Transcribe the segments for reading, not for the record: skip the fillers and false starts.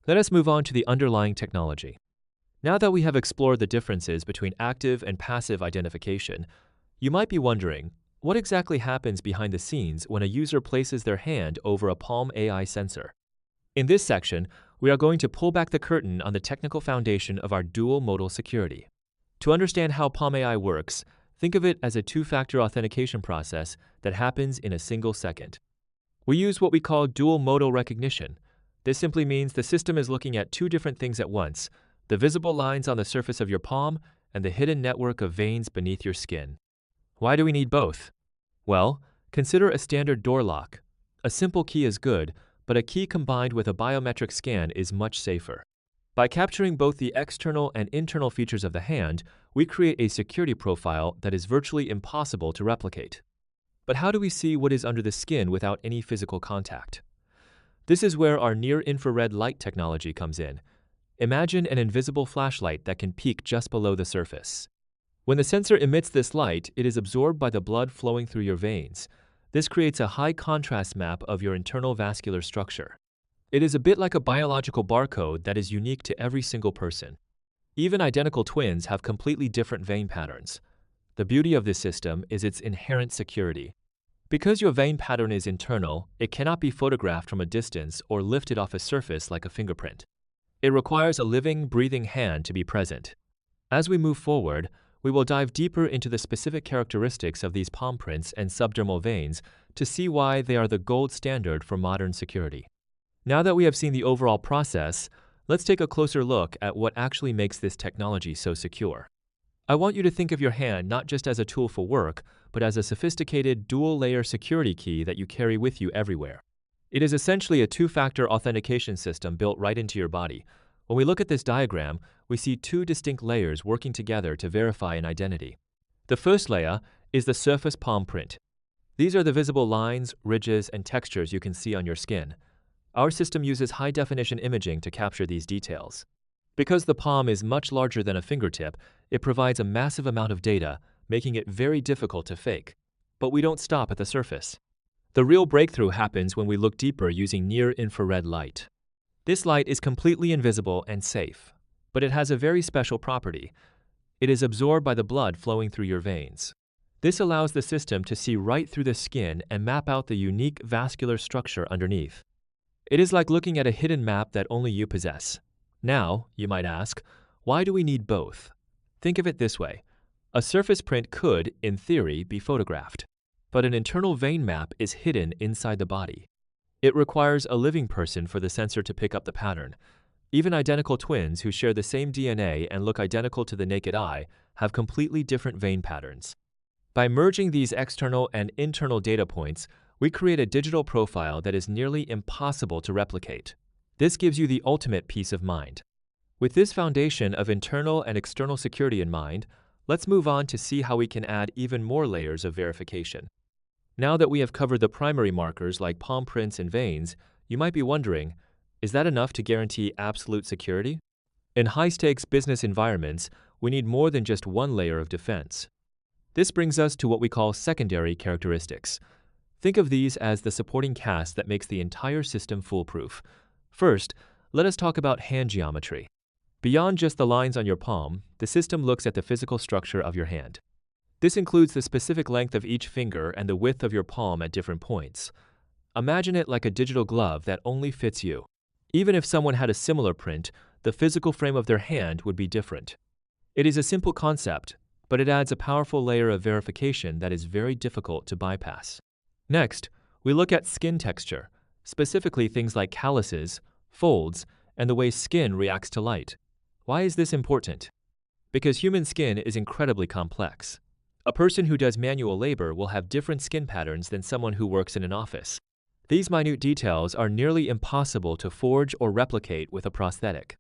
Let us move on to the underlying technology. Now that we have explored the differences between active and passive identification, you might be wondering, what exactly happens behind the scenes when a user places their hand over a PalmAI sensor? In this section, we are going to pull back the curtain on the technical foundation of our dual-modal security. To understand how PalmAI works, think of it as a two-factor authentication process that happens in a single second. We use what we call dual-modal recognition. This simply means the system is looking at two different things at once: the visible lines on the surface of your palm and the hidden network of veins beneath your skin. Why do we need both? Well, consider a standard door lock. A simple key is good, but a key combined with a biometric scan is much safer. By capturing both the external and internal features of the hand, we create a security profile that is virtually impossible to replicate. But how do we see what is under the skin without any physical contact? This is where our near-infrared light technology comes in. Imagine an invisible flashlight that can peek just below the surface. When the sensor emits this light, it is absorbed by the blood flowing through your veins. This creates a high-contrast map of your internal vascular structure. It is a bit like a biological barcode that is unique to every single person. Even identical twins have completely different vein patterns. The beauty of this system is its inherent security. Because your vein pattern is internal, it cannot be photographed from a distance or lifted off a surface like a fingerprint. It requires a living, breathing hand to be present. As we move forward, we will dive deeper into the specific characteristics of these palm prints and subdermal veins to see why they are the gold standard for modern security. Now that we have seen the overall process, let's take a closer look at what actually makes this technology so secure. I want you to think of your hand not just as a tool for work, but as a sophisticated dual-layer security key that you carry with you everywhere. It is essentially a two-factor authentication system built right into your body. When we look at this diagram, we see two distinct layers working together to verify an identity. The first layer is the surface palm print. These are the visible lines, ridges, and textures you can see on your skin. Our system uses high-definition imaging to capture these details. Because the palm is much larger than a fingertip, it provides a massive amount of data, making it very difficult to fake. But we don't stop at the surface. The real breakthrough happens when we look deeper using near-infrared light. This light is completely invisible and safe, but it has a very special property. It is absorbed by the blood flowing through your veins. This allows the system to see right through the skin and map out the unique vascular structure underneath. It is like looking at a hidden map that only you possess. Now, you might ask, why do we need both? Think of it this way. A surface print could, in theory, be photographed, but an internal vein map is hidden inside the body. It requires a living person for the sensor to pick up the pattern. Even identical twins who share the same DNA and look identical to the naked eye have completely different vein patterns. By merging these external and internal data points, we create a digital profile that is nearly impossible to replicate. This gives you the ultimate peace of mind. With this foundation of internal and external security in mind, let's move on to see how we can add even more layers of verification. Now that we have covered the primary markers like palm prints and veins, you might be wondering, is that enough to guarantee absolute security? In high-stakes business environments, we need more than just one layer of defense. This brings us to what we call secondary characteristics. Think of these as the supporting cast that makes the entire system foolproof. First, let us talk about hand geometry. Beyond just the lines on your palm, the system looks at the physical structure of your hand. This includes the specific length of each finger and the width of your palm at different points. Imagine it like a digital glove that only fits you. Even if someone had a similar print, the physical frame of their hand would be different. It is a simple concept, but it adds a powerful layer of verification that is very difficult to bypass. Next, we look at skin texture, specifically things like calluses, folds, and the way skin reacts to light. Why is this important? Because human skin is incredibly complex. A person who does manual labor will have different skin patterns than someone who works in an office. These minute details are nearly impossible to forge or replicate with a prosthetic.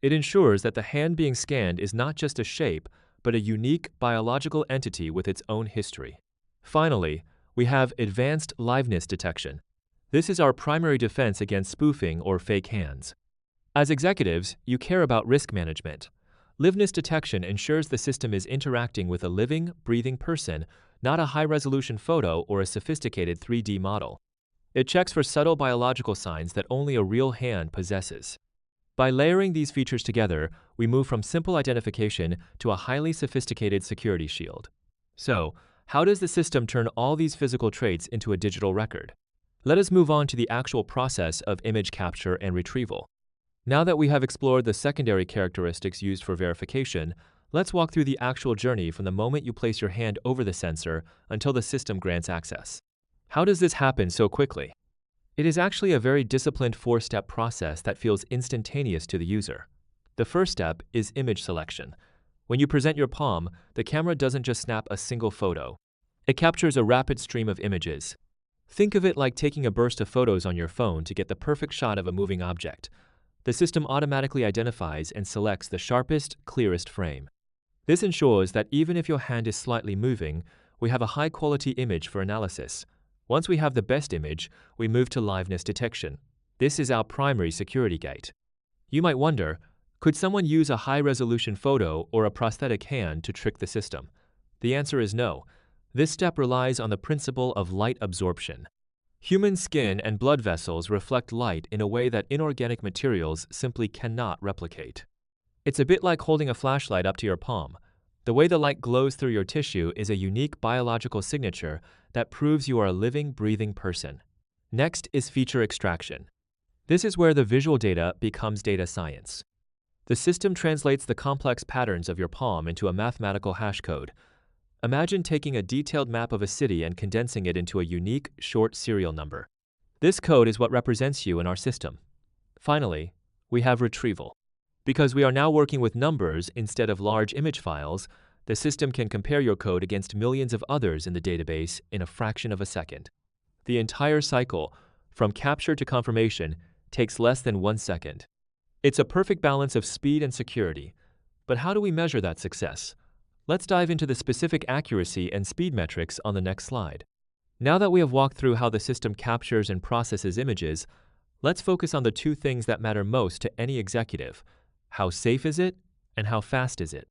It ensures that the hand being scanned is not just a shape, but a unique biological entity with its own history. Finally, we have advanced liveness detection. This is our primary defense against spoofing or fake hands. As executives, you care about risk management. Liveness detection ensures the system is interacting with a living, breathing person, not a high-resolution photo or a sophisticated 3D model. It checks for subtle biological signs that only a real hand possesses. By layering these features together, we move from simple identification to a highly sophisticated security shield. So, how does the system turn all these physical traits into a digital record? Let us move on to the actual process of image capture and retrieval. Now that we have explored the secondary characteristics used for verification, let's walk through the actual journey from the moment you place your hand over the sensor until the system grants access. How does this happen so quickly? It is actually a very disciplined four-step process that feels instantaneous to the user. The first step is image selection. When you present your palm, the camera doesn't just snap a single photo. It captures a rapid stream of images. Think of it like taking a burst of photos on your phone to get the perfect shot of a moving object. The system automatically identifies and selects the sharpest, clearest frame. This ensures that even if your hand is slightly moving, we have a high-quality image for analysis. Once we have the best image, we move to liveness detection. This is our primary security gate. You might wonder, could someone use a high-resolution photo or a prosthetic hand to trick the system? The answer is no. This step relies on the principle of light absorption. Human skin and blood vessels reflect light in a way that inorganic materials simply cannot replicate. It's a bit like holding a flashlight up to your palm. The way the light glows through your tissue is a unique biological signature that proves you are a living, breathing person. Next is feature extraction. This is where the visual data becomes data science. The system translates the complex patterns of your palm into a mathematical hash code. Imagine taking a detailed map of a city and condensing it into a unique, short serial number. This code is what represents you in our system. Finally, we have retrieval. Because we are now working with numbers instead of large image files, the system can compare your code against millions of others in the database in a fraction of a second. The entire cycle, from capture to confirmation, takes less than 1 second. It's a perfect balance of speed and security. But how do we measure that success? Let's dive into the specific accuracy and speed metrics on the next slide. Now that we have walked through how the system captures and processes images, let's focus on the two things that matter most to any executive. How safe is it, and how fast is it?